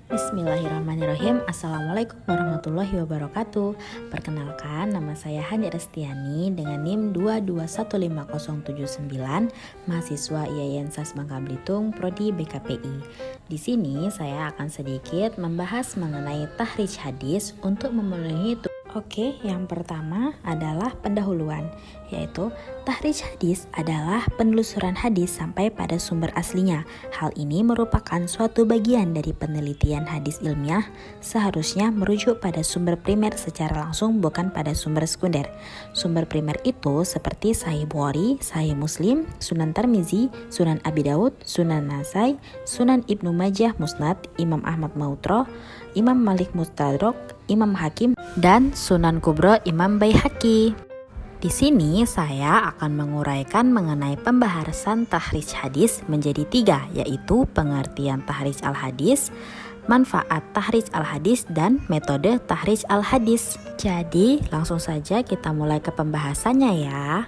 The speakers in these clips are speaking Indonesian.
Bismillahirrahmanirrahim. Assalamualaikum warahmatullahi wabarakatuh. Perkenalkan, nama saya Hani Restiani dengan NIM 2215079, mahasiswa IAIN SAS Bangka Belitung, Prodi BKPI. Di sini saya akan sedikit membahas mengenai tahrij hadis untuk memenuhi Oke, yang pertama adalah pendahuluan, yaitu tahrij hadis adalah penelusuran hadis sampai pada sumber aslinya. Hal ini merupakan suatu bagian dari penelitian hadis ilmiah, seharusnya merujuk pada sumber primer secara langsung, bukan pada sumber sekunder. Sumber primer itu seperti Sahih Bukhari, Sahih Muslim, Sunan Tirmizi, Sunan Abi Daud, Sunan Nasai, Sunan Ibnu Majah Musnad, Imam Ahmad Mautro, Imam Malik Mustadrak, Imam Hakim, dan Sunan Kubro Imam Baihaqi. Di sini saya akan menguraikan mengenai pembahasan tahrij hadis menjadi 3, yaitu pengertian tahrij al-hadis, manfaat tahrij al-hadis, dan metode tahrij al-hadis. Jadi langsung saja kita mulai ke pembahasannya ya.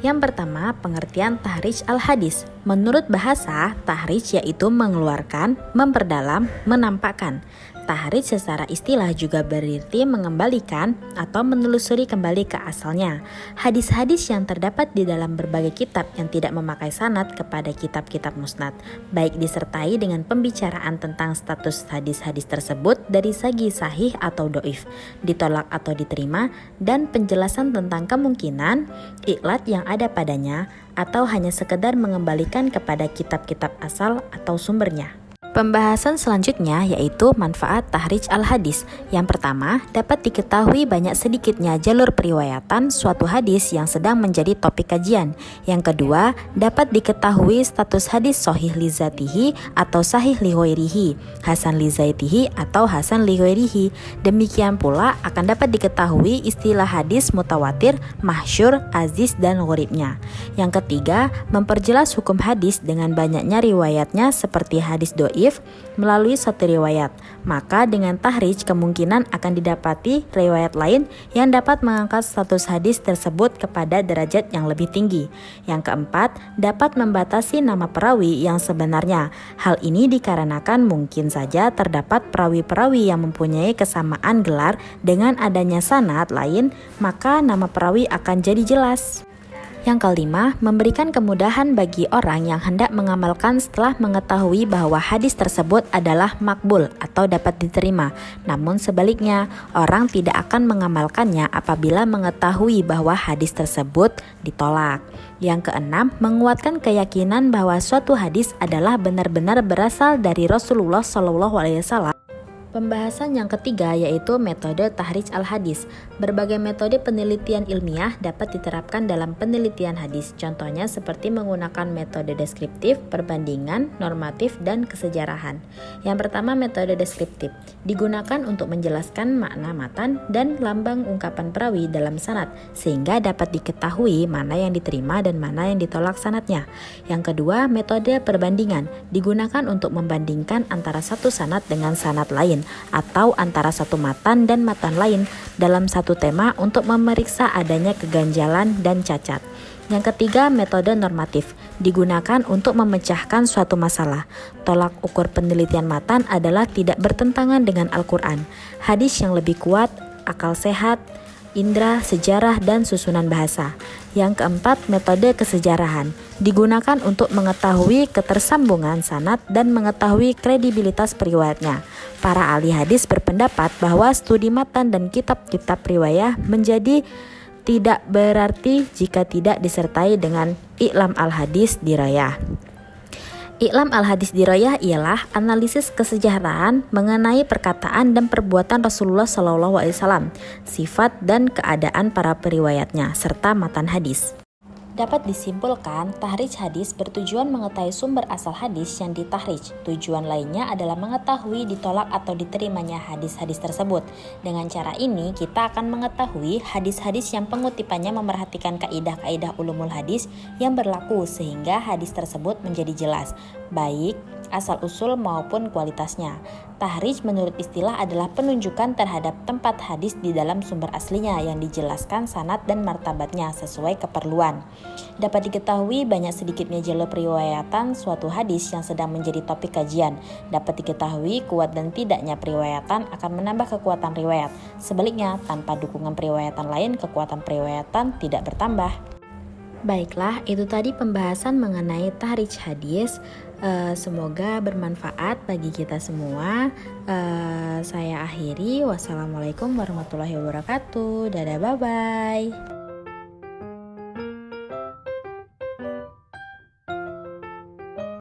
Yang pertama, pengertian tahrij al-hadis. Menurut bahasa, tahrij yaitu mengeluarkan, memperdalam, menampakkan. Tahrij secara istilah juga berarti mengembalikan atau menelusuri kembali ke asalnya. Hadis-hadis yang terdapat di dalam berbagai kitab yang tidak memakai sanad kepada kitab-kitab musnad, baik disertai dengan pembicaraan tentang status hadis-hadis tersebut dari segi sahih atau doif, ditolak atau diterima, dan penjelasan tentang kemungkinan iklat yang ada padanya, atau hanya sekedar mengembalikan kepada kitab-kitab asal atau sumbernya. Pembahasan selanjutnya yaitu manfaat tahrij al-hadis. Yang pertama, dapat diketahui banyak sedikitnya jalur periwayatan suatu hadis yang sedang menjadi topik kajian. Yang kedua, dapat diketahui status hadis sahih li zatihi atau sahih li ghairihi, hasan li zaitihi atau hasan li ghairihi. Demikian pula akan dapat diketahui istilah hadis mutawatir, mahsyur, aziz, dan gharibnya. Yang ketiga, memperjelas hukum hadis dengan banyaknya riwayatnya seperti hadis doif melalui satu riwayat, maka dengan tahrij kemungkinan akan didapati riwayat lain yang dapat mengangkat status hadis tersebut kepada derajat yang lebih tinggi. Yang keempat, dapat membatasi nama perawi yang sebenarnya. Hal ini dikarenakan mungkin saja terdapat perawi-perawi yang mempunyai kesamaan gelar dengan adanya sanad lain, maka nama perawi akan jadi jelas. Yang kelima, memberikan kemudahan bagi orang yang hendak mengamalkan setelah mengetahui bahwa hadis tersebut adalah makbul atau dapat diterima. Namun sebaliknya, orang tidak akan mengamalkannya apabila mengetahui bahwa hadis tersebut ditolak. Yang keenam, menguatkan keyakinan bahwa suatu hadis adalah benar-benar berasal dari Rasulullah SAW. Pembahasan yang ketiga yaitu metode tahrij al-hadis. Berbagai metode penelitian ilmiah dapat diterapkan dalam penelitian hadis. Contohnya seperti menggunakan metode deskriptif, perbandingan, normatif, dan kesejarahan. Yang pertama, metode deskriptif. Digunakan untuk menjelaskan makna matan dan lambang ungkapan perawi dalam sanad, sehingga dapat diketahui mana yang diterima dan mana yang ditolak sanadnya. Yang kedua, metode perbandingan. Digunakan untuk membandingkan antara satu sanad dengan sanad lain, atau antara satu matan dan matan lain dalam satu tema untuk memeriksa adanya keganjalan dan cacat. Yang ketiga, metode normatif. Digunakan untuk memecahkan suatu masalah. Tolak ukur penelitian matan adalah tidak bertentangan dengan Al-Quran, hadis yang lebih kuat, akal sehat, indera, sejarah, dan susunan bahasa. Yang keempat, metode kesejarahan. Digunakan untuk mengetahui ketersambungan sanad dan mengetahui kredibilitas periwayatnya. Para ahli hadis berpendapat bahwa studi matan dan kitab-kitab riwayah menjadi tidak berarti jika tidak disertai dengan i'lam al-hadis dirayah. I'lam al-hadis dirayah ialah analisis kesejahteraan mengenai perkataan dan perbuatan Rasulullah SAW, sifat dan keadaan para periwayatnya, serta matan hadis. Dapat disimpulkan, tahrij hadis bertujuan mengetahui sumber asal hadis yang ditahrij. Tujuan lainnya adalah mengetahui ditolak atau diterimanya hadis-hadis tersebut. Dengan cara ini, kita akan mengetahui hadis-hadis yang pengutipannya memerhatikan kaidah-kaidah ulumul hadis yang berlaku sehingga hadis tersebut menjadi jelas, baik asal-usul maupun kualitasnya. Tahrij menurut istilah adalah penunjukan terhadap tempat hadis di dalam sumber aslinya yang dijelaskan sanad dan martabatnya sesuai keperluan. Dapat diketahui banyak sedikitnya jalur periwayatan suatu hadis yang sedang menjadi topik kajian. Dapat diketahui kuat dan tidaknya periwayatan akan menambah kekuatan riwayat. Sebaliknya, tanpa dukungan periwayatan lain, kekuatan periwayatan tidak bertambah. Baiklah, itu tadi pembahasan mengenai tahrij hadis. Semoga bermanfaat bagi kita semua. Saya akhiri. Wassalamualaikum warahmatullahi wabarakatuh. Dadah, bye-bye.